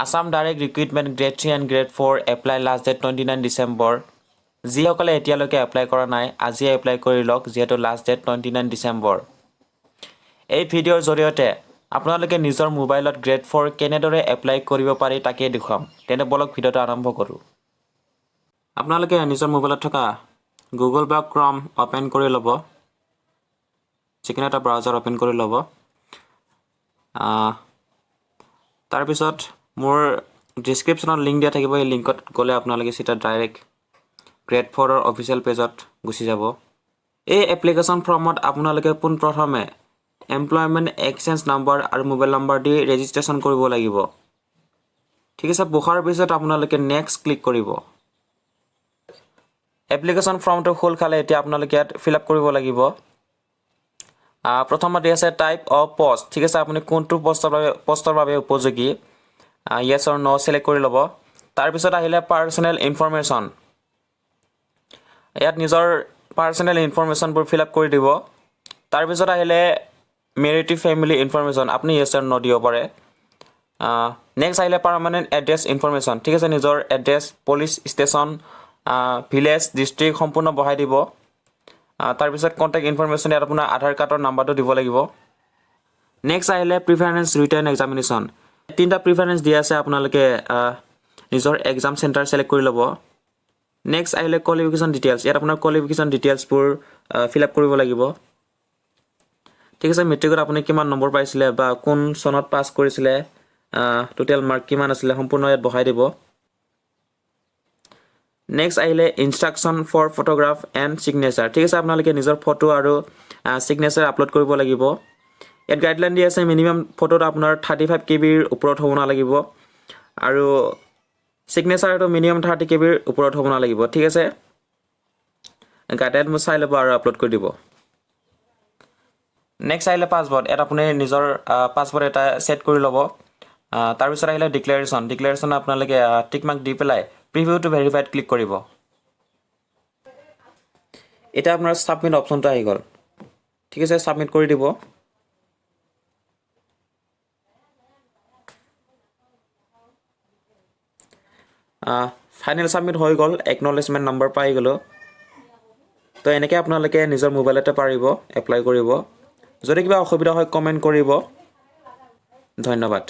Assam Direct Recruitment Grade 3 and Grade 4 apply last date 29 December. যিসকলে এতিয়ালৈকে apply কৰা নাই আজি এপ্লাই কৰি লওক যেহেতু লাষ্ট ডেট 29 ডিচেম্বৰ। এই ভিডিঅ'ৰ জৰিয়তে আপোনালোকে নিজৰ মোবাইলত গ্ৰেড 4 কেনেদৰে এপ্লাই কৰিব পাৰি তাকে দেখুৱাম। তেনে বলক ভিডিঅ'টো আৰম্ভ কৰোঁ। আপোনালোকে নিজৰ মোবাইলত থকা গুগল বা ক্ৰম ওপেন কৰি ল'ব। যিকোনো এটা ব্ৰাউজাৰ ওপেন কৰি ল'ব। তাৰপিছত মোৰ ডেছক্ৰিপশ্যনত লিংক দিয়া থাকিব। এই লিংকত গ'লে আপোনালোকে চিধা ডাইৰেক্ট গ্ৰেড 4ৰ অফিচিয়েল পেজত গুচি যাব। এই এপ্লিকেশ্যন ফৰ্মত আপোনালোকে পোনপ্ৰথমে এমপ্লয়মেণ্ট এক্সচেঞ্জ নাম্বাৰ আৰু মোবাইল নাম্বাৰ দি ৰেজিষ্ট্ৰেশ্যন কৰিব লাগিব। ঠিক আছে, বহাৰ পিছত আপোনালোকে নেক্সট ক্লিক কৰিব। এপ্লিকেশ্যন ফৰ্মটো খোল খালে এতিয়া আপোনালোকে ইয়াত ফিল আপ কৰিব লাগিব। প্ৰথমতে আছে টাইপ অফ পষ্ট। ঠিক আছে, আপুনি কোনটো পষ্টৰ বাবে উপযোগী য়েছ অৰ ন' চিলেক্ট কৰি ল'ব। তাৰপিছত আহিলে পাৰ্চনেল ইনফৰমেশ্যন। ইয়াত নিজৰ পাৰ্চনেল ইনফৰমেশ্যনবোৰ ফিল আপ কৰি দিব। তাৰপিছত আহিলে মেৰিটিভ ফেমিলি ইনফৰমেশ্যন, আপুনি য়েছ অৰ ন' দিব পাৰে। নেক্সট আহিলে পাৰ্মানেণ্ট এড্ৰেছ ইনফৰমেশ্যন। ঠিক আছে, নিজৰ address, police station, village, district সম্পূৰ্ণ বহাই দিব। তাৰপিছত কণ্টেক্ট ইনফৰমেশ্যন, ইয়াত আপোনাৰ আধাৰ কাৰ্ডৰ নাম্বাৰটো দিব লাগিব। নেক্সট আহিলে প্ৰিফাৰেঞ্চ ৰিটাৰ্ণ এক্সামিনেশ্যন। তিনিটা প্ৰিফাৰেঞ্চ দিয়া আছে, আপোনালোকে নিজৰ এক্সাম চেণ্টাৰ চিলেক্ট কৰি ল'ব। নেক্সট আহিলে কোৱালিফিকেশ্যন ডিটেইলছ। ইয়াত আপোনাৰ কোৱালিফিকেশ্যন ডিটেইলছবোৰ ফিল আপ কৰিব লাগিব। ঠিক আছে, মেট্ৰিকত আপুনি কিমান নম্বৰ পাইছিলে বা কোন চনত পাছ কৰিছিলে, টোটেল মাৰ্ক কিমান আছিলে সম্পূৰ্ণ ইয়াত বহাই দিব। নেক্সট আহিলে instruction for photograph and signature. ঠিক আছে, আপোনালোকে নিজৰ ফটো আৰু ছিগনেচাৰ আপলোড কৰিব লাগিব। ইয়াত গাইডলাইন দি আছে মিনিমাম ফটোত আপোনাৰ 35 KBৰ ওপৰত হ'ব নালাগিব আৰু ছিগনেচাৰটো মিনিমাম 30 KBৰ ওপৰত হ'ব নালাগিব। ঠিক আছে, গাইডলাইনবোৰ চাই ল'ব আৰু আপলোড কৰি দিব। নেক্সট আহিলে পাছৱৰ্ড। ইয়াত আপুনি নিজৰ পাছৱৰ্ড এটা ছেট কৰি ল'ব। তাৰপিছত আহিলে ডিক্লেৰেশ্যন আপোনালোকে টিক মাৰ্ক দি পেলাই প্ৰিভিউ টু ভেৰিফাইড ক্লিক কৰিব। এতিয়া আপোনাৰ ছাবমিট অপশ্যনটো আহি গ'ল। ঠিক আছে, ছাবমিট কৰি দিব। ফাইনেল ছাবমিট হৈ গ'ল, একনলেজমেণ্ট নাম্বাৰ পাই গ'লোঁ। তো এনেকৈ আপোনালোকে নিজৰ মোবাইলতে পাৰিব এপ্লাই কৰিব। যদি কিবা অসুবিধা হয় কমেণ্ট কৰিব। ধন্যবাদ।